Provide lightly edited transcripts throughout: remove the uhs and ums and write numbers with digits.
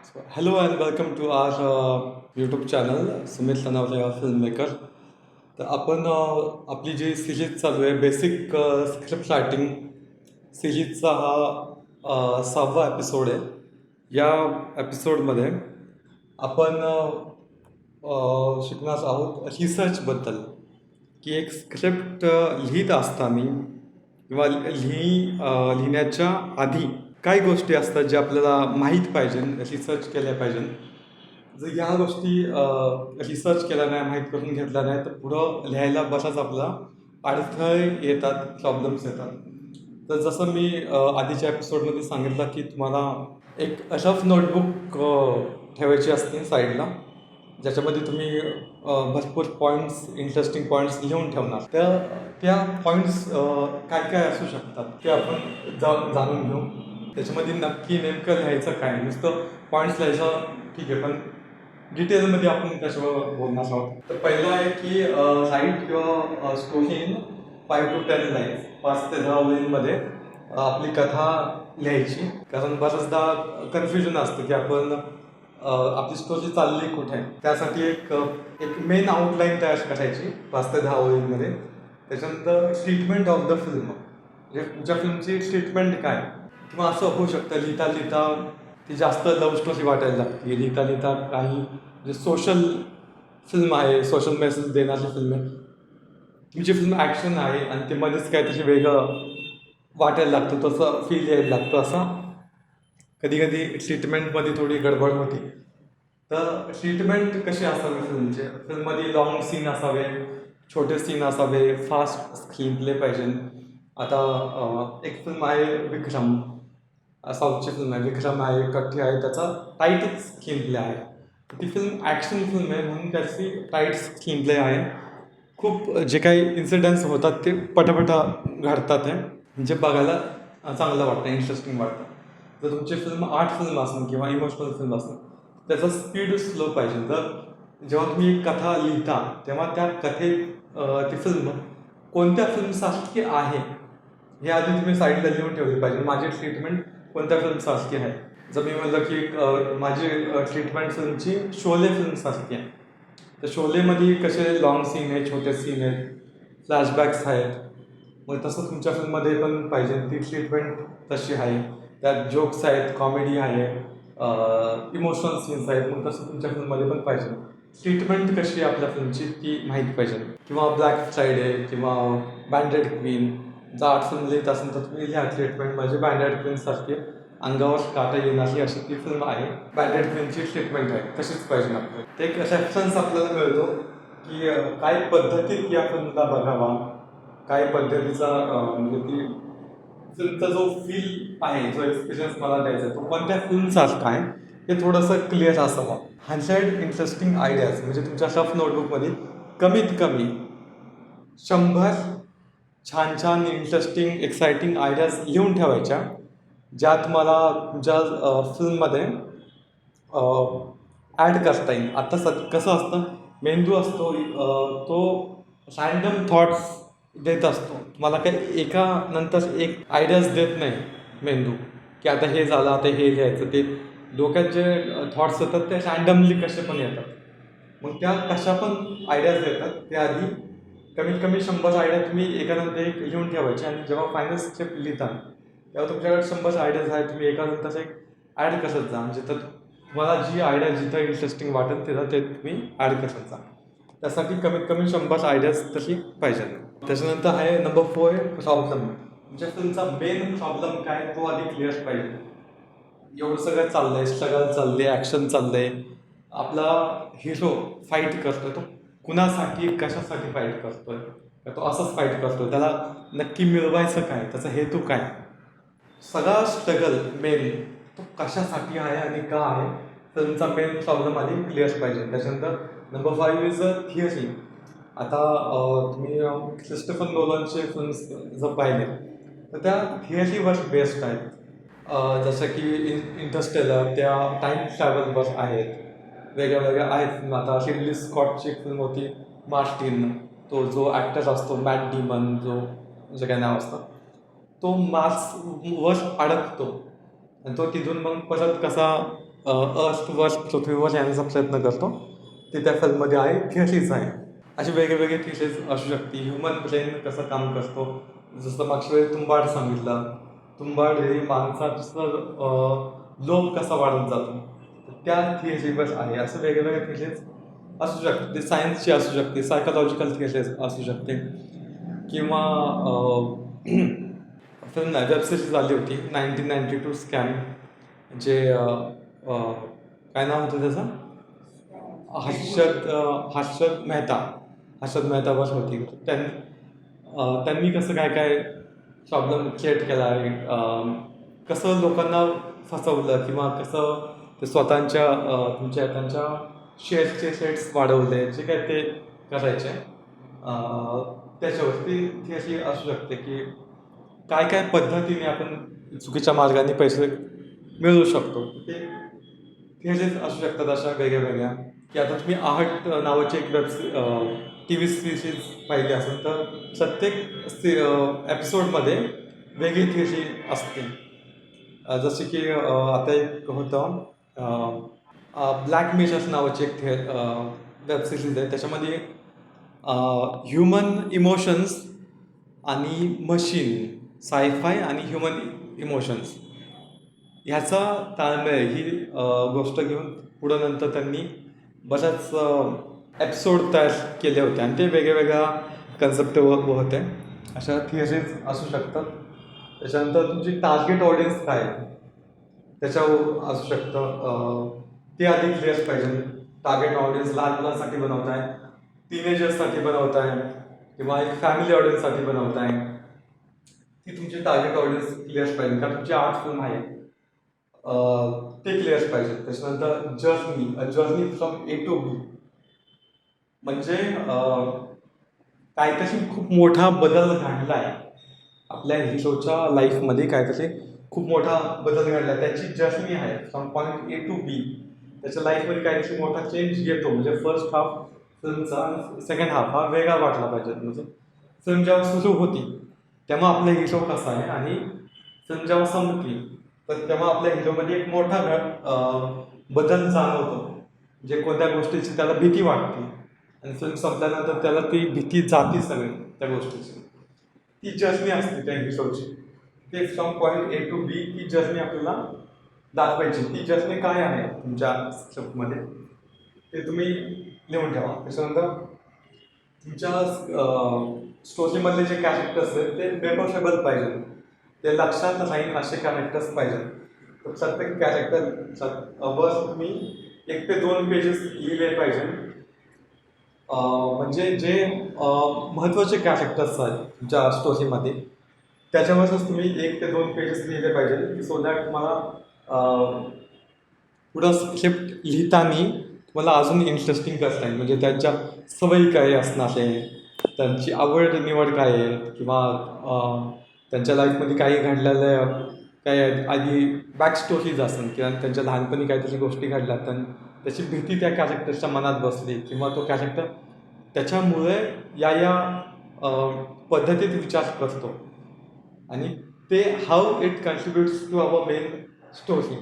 So, hello and welcome to our YouTube channel Sumit Lanawale film maker. तर आपण आपली जी series चालू आहे बेसिक स्क्रिप्ट रायटिंग सिरीजचा हा 6वा एपिसोड आहे. या एपिसोडमध्ये आपण शिकणार आहोत रिसर्चबद्दल, की एक स्क्रिप्ट लिहित असताना किंवा लिहिण्याच्या आधी काही गोष्टी असतात ज्या आपल्याला माहीत पाहिजे, रिसर्च केल्या पाहिजे. जर या गोष्टी रिसर्च केल्या नाही, माहीत करून घेतल्या नाही, तर पुढं लिहायला बसाच आपला अडथळे येतात, प्रॉब्लेम्स येतात. तर जसं मी आधीच्या एपिसोडमध्ये सांगितलं की तुम्हाला एक रफ नोटबुक ठेवायची असते साईडला, ज्याच्यामध्ये तुम्ही भरपूर पॉईंट्स, इंटरेस्टिंग पॉईंट्स लिहून ठेवणार. त्या पॉईंट्स काय काय असू शकतात ते आपण जाणून घेऊ. त्याच्यामध्ये नक्की नेमकं लिहायचं काय, नुसतं पॉईंट्स लिहायचं ठीक आहे, पण डिटेलमध्ये आपण त्याच्यावर बोलणार आहोत. तर पहिलं आहे की राईट किंवा स्टोरी इन 5 to 10 लाईन्स, 5 ते 10 ओळींमध्ये आपली कथा लिहायची. कारण बऱ्याचदा कन्फ्युजन असतं की आपण आपली स्टोरी चालली कुठे आहे. त्यासाठी एक एक मेन आउटलाईन तयार करायची 5 ते 10 ओळींमध्ये. त्याच्यानंतर ट्रीटमेंट ऑफ द फिल्म, म्हणजे तुमच्या फिल्मची ट्रीटमेंट काय. किंवा असं होऊ शकतं लिहिता लिहिता ती जास्त लव्ह स्टोरी वाटायला लागते, लिहिता लिहिता काही म्हणजे सोशल फिल्म आहे, सोशल मेसेज देणारी फिल्म आहे, तुमची फिल्म ॲक्शन आहे आणि ते मध्येच काहीतरी वेगळं वाटायला लागतं, तसं फील यायला लागतं. असं कधी कधी ट्रीटमेंटमध्ये थोडी गडबड होती. तर ट्रीटमेंट कशी असावी फिल्मचे, फिल्ममध्ये लॉंग सीन असावे, छोटे सीन असावे, फास्ट स्क्रीन प्ले पाहिजे. आता एक फिल्म आहे विक्रम, साऊथची फिल्म आहे विक्रम आहे, कट्टी आहे, त्याचा टाईट स्क्रीन प्ले आहे. ती फिल्म ॲक्शन फिल्म आहे म्हणून त्याची टाईट स्क्रीन प्ले आहे. खूप जे काही इन्सिडेंट्स होतात ते पटापटा घडतात आहे, म्हणजे बघायला चांगलं वाटतं, इंटरेस्टिंग वाटतं. जर तुमची फिल्म आर्ट फिल्म असेल किंवा इमोशनल फिल्म असेल, त्याचा स्पीड स्लो पाहिजे. तर जेव्हा तुम्ही कथा लिहिता तेव्हा त्या कथेत ती फिल्म कोणत्या फिल्मसारखी आहे हे आधी तुम्ही साईडला लिहून ठेवली पाहिजे. माझी ट्रीटमेंट कोणत्या फिल्मसारखी आहे. जर मी म्हणलं की माझी ट्रीटमेंट फिल्मची शोले फिल्मसारखी आहे, तर शोलेमध्ये कसे लॉंग सीन आहेत, छोटे सीन आहेत, फ्लॅशबॅक्स आहेत, मग तसं तुमच्या फिल्ममध्ये पण पाहिजे. ती ट्रीटमेंट तशी आहे, त्यात जोक्स आहेत, कॉमेडी आहे, इमोशनल सीन्स आहेत, मग तसं तुमच्या फिल्ममध्ये पण पाहिजे. ट्रीटमेंट कशी आहे आपल्या फिल्मची ती माहीत पाहिजे. किंवा ब्लॅक फ्रायडे किंवा बँडेड क्वीन, जर आर्ट फिल्म लिहित असेल तर तुम्ही लिहा ट्रीटमेंट म्हणजे बँडेड क्वीनसारखी अंगावर काटा येणारी अशी ती फिल्म आहे. बँडेड क्वीनची ट्रीटमेंट आहे, तशीच पाहिजे आपल्याला. ते एक रेफरन्स आपल्याला मिळतो की काय पद्धतीत या फिल्मला बघावा, काय पद्धतीचा म्हणजे ती फिल्मचा जो फील आहे, जो एक्सपिरियन्स मला द्यायचा आहे तो कोणत्या फिल्मसारखा आहे हे थोडंसं क्लिअर असावं. 100 इंटरेस्टिंग आयडियाज, म्हणजे तुमच्या रफ नोटबुकमध्ये कमीत कमी 100 छान छान इंटरेस्टिंग एक्साइटिंग आयडियाज लिहून ठेवायच्या, ज्या तुम्हाला तुमच्या फिल्ममध्ये ॲड करता येईल. आता कसं असतं, मेंदू असतो तो रँडम थॉट्स देत असतो तुम्हाला, काही एका नंतर एक आयडियाज देत नाही मेंदू, की आता हे झालं, आता हे लिहायचं. ते डोक्यात जे थॉट्स येतात ते रँडमली कसे पण येतात. मग त्या कशा पण आयडियाज येतात, त्या आधी कमीत कमी 100 आयडिया तुम्ही एकानंतर एक लिहून ठेवायचे. आणि जेव्हा फायनल स्क्रिप्ट लिहिता तेव्हा तुमच्याकडे 100 आयडियाज आहेत, तुम्ही एकानंतर एक ॲड करत जा. म्हणजे तर तुम्हाला जी आयडिया जिथं इंटरेस्टिंग वाटेल तिथं ते तुम्ही ॲड करत जा. त्यासाठी कमीत कमी 100 आयडियाज तशी पाहिजे. त्याच्यानंतर आहे नंबर 4 प्रॉब्लेम, म्हणजे तुमचा मेन प्रॉब्लेम काय तो आधी क्लिअर पाहिजे. एवढं सगळं चाललंय, स्ट्रगल चालले, ॲक्शन चाललंय, आपला हिरो फाईट करतोय, तो कुणासाठी कशासाठी फाईट करतोय, तो असंच फाईट करतो, त्याला नक्की मिळवायचं काय, त्याचा हेतू काय. सगळा स्ट्रगल मेन तो कशासाठी आहे आणि का आहे, फिल्मचा मेन प्रॉब्लेम आधी क्लिअर पाहिजे. त्याच्यानंतर नंबर 5 इज अ थिअरी. आता तुम्ही क्रिस्टोफर नोलनचे फिल्म्स जर पाहिले तर त्या थिअरीवर बेस्ड आहेत. जसं की इंटरस्टेलर त्या टाईम ट्रॅव्हलवर आहेत, वेगळ्या वेगळ्या आहेत फिल्म. आता रिडली स्कॉटची एक फिल्म होती मार्टिन, तो जो ॲक्टर असतो मॅट डिमन, जो जे काय नाव असतं, तो मार्सवर अडकतो आणि तो तिथून मग परत कसा अर्थवर पृथ्वीवर येण्याचा प्रयत्न करतो ते त्या फिल्ममध्ये आहे. थिअरीज आहे. असे वेगवेगळे थिअरीज असू शकते. ह्युमन ब्रेन कसं काम करतो, जसं मागच्या वेळी तुंबाड सांगितलं. तुंबाड हे माणसाचं लोभ कसा वाढत जातो, तर त्या थिअरीवर आहे. असं वेगवेगळ्या थिअरीज असू शकते. ते सायन्सची असू शकते, सायकोलॉजिकल थिअरीज असू शकते किंवा फिल्म नाही, वेब सिरीज आली होती 1992 स्कॅम, जे काय नाव होतं त्याचं, हर्षद मेहता. हर्षद मेहतावर होती. त्यांनी कसं काय काय प्रॉब्लेम क्रिएट केला आहे, कसं लोकांना फसवलं किंवा कसं ते स्वतःच्या त्यांच्या शेअर्सचे सेट्स वाढवले, जे काय ते करायचे. त्याच्यावरती ती अशी असू शकते की काय काय पद्धतीने आपण चुकीच्या मार्गाने पैसे मिळवू शकतो. ते थिअरीज असू शकतात अशा वेगळ्या वेगळ्या, की आता तुम्ही आहट नावाची एक टी व्ही सिरीज पाहिली असेल, तर प्रत्येक एपिसोडमध्ये वेगळी थिअरी असते. जसे की आता एक होतं ब्लॅक मेजर्स नावाची एक वेब सिरीज आहे. त्याच्यामध्ये ह्युमन इमोशन्स आणि मशीन, सायफाय आणि ह्युमन इमोशन्स ह्याचा ताळमेळ ही गोष्ट घेऊन पुढं नंतर त्यांनी बऱ्याच एपिसोड तयार केले होते आणि ते वेगवेगळ्या कन्सेप्टवर होते. अशा थिअरीज असू शकतात. त्याच्यानंतर तुमची टार्गेट ऑडियन्स काय आहे त्याच्यावर असू शकतं. ते आधी क्लिअर पाहिजे. टार्गेट ऑडियन्स लहान मुलांसाठी बनवताय, टीनेजर्ससाठी बनवताय किंवा एक फॅमिली ऑडियन्ससाठी बनवताय, ती तुमची टार्गेट ऑडियन्स क्लिअर पाहिजे. कारण तुमची आर्ट फिल्म आहे, ते क्लिअर पाहिजे. त्याच्यानंतर journey from A to be, म्हणजे काहीतरी खूप मोठा बदल घडला आहे आपल्या हिरोच्या लाईफमध्ये, काहीतरी खूप मोठा बदल घडला, त्याची जर्नी आहे from point A to be. त्याच्या लाईफमध्ये काहीतरी मोठा चेंज येतो. म्हणजे फर्स्ट हाफ फिल्मचा सेकंड हाफ हा वेगळा वाटला पाहिजे. म्हणजे फिल्म जेव्हा सुरू होती तेव्हा आपला हिरो कसा आहे आणि फिल्म जेव्हा संपली तर तेव्हा आपल्या हिरोमध्ये एक मोठा बदल जाणवतो. म्हणजे कोणत्या गोष्टीची त्याला भीती वाटते आणि फिल्म संपल्यानंतर त्याला ती भीती जाते सगळी त्या गोष्टीची. ती जर्नी असते त्या हिरोची. ते from point A to be ती जर्नी आपल्याला दाखवायची. ती जर्नी काय आहे तुमच्या स्क्रिप्टमध्ये ते तुम्ही लिहून ठेवा. त्याच्यानंतर तुमच्या स्टोरीमधले जे कॅरेक्टर्स आहेत ते मेमोरेबल पाहिजे, ते लक्षात राहील असे कॅरेक्टर्स पाहिजे. तर प्रत्येक कॅरेक्टर वर तुम्ही 1 ते 2 पेजेस लिहिले पाहिजे. म्हणजे जे महत्त्वाचे कॅरेक्टर्स आहेत तुमच्या स्टोरीमध्ये त्याच्यावरच तुम्ही 1 ते 2 पेजेस लिहिले पाहिजे, की सो दॅट तुम्हाला पुढं स्क्रिप्ट लिहिताना तुम्हाला अजून इंटरेस्टिंग करता येईल. म्हणजे त्यांच्या सवयी काय असणार आहे, त्यांची आवड निवड काय आहे किंवा त्यांच्या लाईफमध्ये काही घडलेलं काय आधी बॅक स्टोरीज असेल किंवा त्यांच्या लहानपणी काहीतरी गोष्टी घडल्या तर त्याची भीती त्या कॅरेक्टरच्या मनात बसली किंवा तो कॅरेक्टर त्याच्यामुळे या पद्धतीत विचार करतो आणि ते how it contributes to our main story.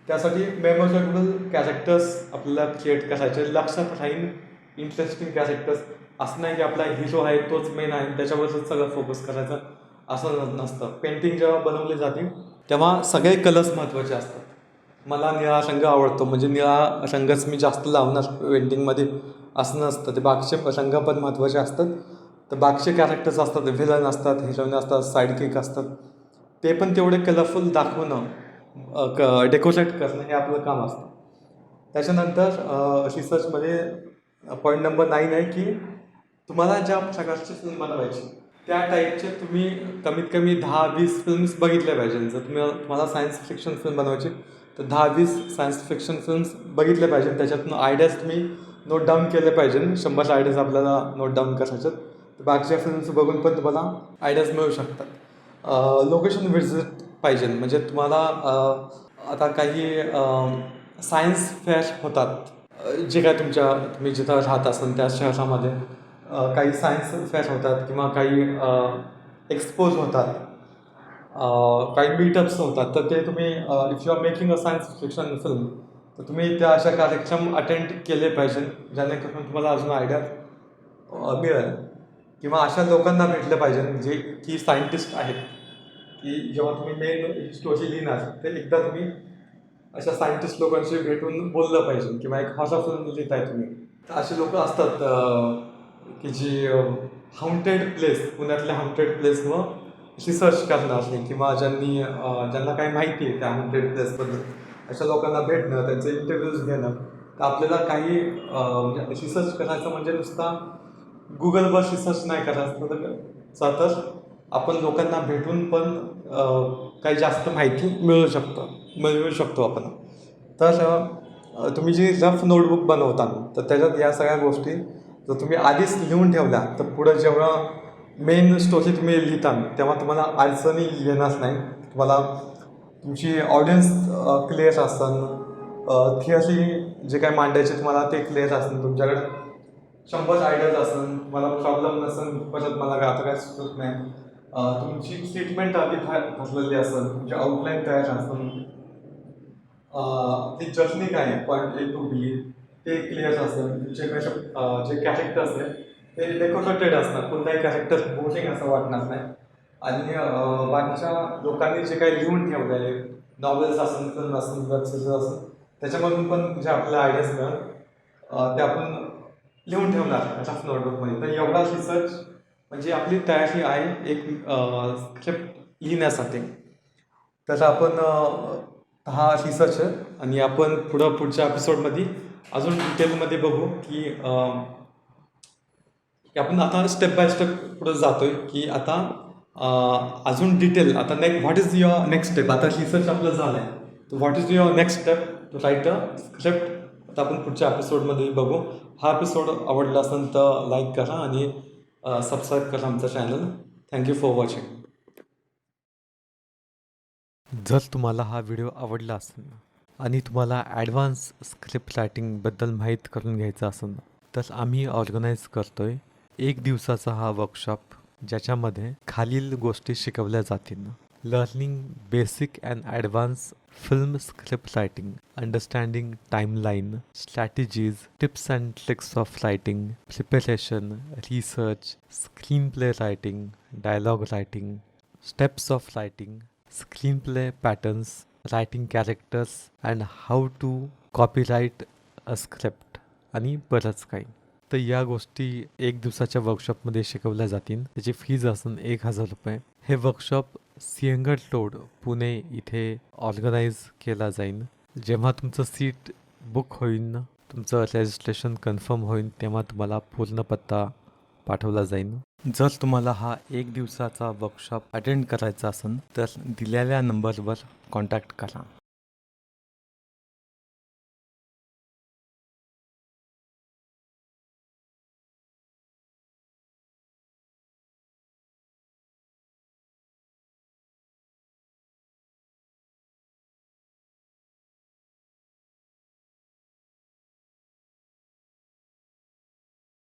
त्यासाठी मेमोरेबल कॅरेक्टर्स आपल्याला क्रिएट करायचे, लक्षात राहील इंटरेस्टिंग कॅरेक्टर्स. असं नाही की आपला हिरो आहे तोच मेन आहे त्याच्यावरच सगळं फोकस करायचं, असं नसतं. पेंटिंग जेव्हा बनवली जाते तेव्हा सगळे कलर्स महत्त्वाचे असतात. मला निळा रंग आवडतो म्हणजे निळा रंगच मी जास्त लावणार पेंटिंगमध्ये असं नसतं. ते बाकीचे रंग पण महत्त्वाचे असतात. तर बाकीचे कॅरेक्टर्स असतात, व्हिलन असतात, हिरोईन असतात, साईडकिक असतात, ते पण तेवढे कलरफुल दाखवणं, डेकोरेट करणं हे आपलं काम असतं. त्याच्यानंतर रिसर्चमध्ये पॉईंट नंबर 9 आहे की तुम्हाला ज्या प्रकारची फिल्म बनवायची त्या टाईपचे तुम्ही कमीत कमी 10-20 फिल्म्स बघितल्या पाहिजे. जर तुम्हाला सायन्स फिक्शन फिल्म बनवायची तर 10-20 सायन्स फिक्शन फिल्म्स बघितल्या पाहिजे. त्याच्यातून आयडियाज तुम्ही नोट डाऊन केले पाहिजे. 100 आयडियाज आपल्याला नोट डाऊन करायच्यात. तर बाकीच्या फिल्म्स बघून पण तुम्हाला आयडियाज मिळू शकतात. लोकेशन व्हिजिट पाहिजे. म्हणजे तुम्हाला आता काही सायन्स फेअर होतात, जे काय तुम्ही जिथं राहत असाल त्या शहरामध्ये काही सायन्स फेअर होतात किंवा काही एक्सपोज होतात, काही मीटअप्स होतात. तर ते तुम्ही if you are making a science fiction film तर तुम्ही त्या अशा कार्यक्रम अटेंड केले पाहिजे, जेणेकरून तुम्हाला अजून आयडिया मिळेल. किंवा अशा लोकांना भेटलं पाहिजे जे की सायंटिस्ट आहेत, की जेव्हा तुम्ही मेन स्टोरी लिहिणार तर एकदा तुम्ही अशा सायंटिस्ट लोकांशी भेटून बोललं पाहिजे. किंवा एक हॉरर फिल्म लिहिताय तुम्ही, तर अशी लोकं असतात की जी हाऊंटेड प्लेस, पुण्यातल्या हाऊंटेड प्लेसवर रिसर्च करणार नाही, किंवा ज्यांना काही माहिती आहे त्या हाऊंटेड प्लेसबद्दल, अशा लोकांना भेटणं, त्यांचे इंटरव्ह्यूज घेणं. तर आपल्याला काही म्हणजे रिसर्च करायचं म्हणजे नुसता गुगलवर रिसर्च नाही करायचं, तर आपण लोकांना भेटून पण काही जास्त माहिती मिळवू शकतो आपण. तर तुम्ही जी रफ नोटबुक बनवता तर त्याच्यात या सगळ्या गोष्टी जर तुम्ही आधीच लिहून ठेवल्या, तर पुढं जेव्हा मेन स्टोरी तुम्ही लिहिता तेव्हा तुम्हाला अडचणी येणार नाही. तुम्हाला तुमची ऑडियन्स क्लिअर असेल, थिअरी जे काय मांडायचे तुम्हाला ते क्लिअर असेल, तुमच्याकडे 100 आयडियाज असेल, तुम्हाला प्रॉब्लेम नसेल, परत मला आता काय सुचत नाही, तुमची स्टेटमेंट आधी ठरलेली असेल, तुमची आउटलाईन तयार असेल, ती जर्नी काय आहे पॉईंट ए टू बी ते क्लिअर असेल, तुमचे जे कॅरेक्टर्स आहेत ते डेकोरेटेड असणार, कोणताही कॅरेक्टर बोरिंग असं वाटणार नाही. आणि बाकीच्या लोकांनी जे काही लिहून ठेवलं आहे, नॉवेल्स असेल, फिल्म असेल, वेब सिरीज असेल, त्याच्यामधून पण जे आपल्याला आयडियाज मिळेल ते आपण लिहून ठेवणार रफ नोटबुकमध्ये. तर एवढा रिसर्च म्हणजे आपली तयारी आहे एक स्क्रिप्ट लिहिण्यासाठी. तर आपण हा रिसर्च आहे, आणि आपण पुढच्या एपिसोडमध्ये अजून डिटेलमध्ये बघू की आपण आता स्टेप बाय स्टेप पुढे जातोय, की आता अजून डिटेल आता what is your next step. आता रिसर्च आपलं झालं आहे, तर what is your next step to write a script. आता आपण पुढच्या एपिसोडमध्ये बघू. हा एपिसोड आवडला असेल तर लाईक करा आणि सबस्क्राईब करा आमचं चॅनल. Thank you for watching. जर तुम्हाला हा व्हिडिओ आवडला असेल आणि तुम्हाला ॲडव्हान्स स्क्रिप्ट रायटिंगबद्दल माहीत करून घ्यायचं असेल, तर आम्ही ऑर्गनाईज करतोय 1 दिवसाचा हा वर्कशॉप, ज्याच्यामध्ये खालील गोष्टी शिकवल्या जातील. Learning basic and advance film script writing, understanding timeline, strategies, tips and tricks of writing, preparation, research, screen play writing, dialogue writing, steps of writing, screenplay patterns, writing characters and how to copyright a script आणि बरंच काही. तर या गोष्टी 1 दिवसाच्या वर्कशॉपमध्ये शिकवल्या जातील. त्याची फीज असून 1,000 रुपये. हे वर्कशॉप सिंहगड रोड, पुणे इथे ऑर्गनाईज केला जाईल. जेव्हा तुमचं सीट बुक होईल, तुमचं रजिस्ट्रेशन कन्फर्म होईल, तेव्हा तुम्हाला पूर्ण पत्ता पाठवला जाईल. जर तुम्हाला हा 1 दिवसाचा वर्कशॉप अटेंड करायचा असेल तर दिलेल्या नंबरवर कॉन्टॅक्ट करा.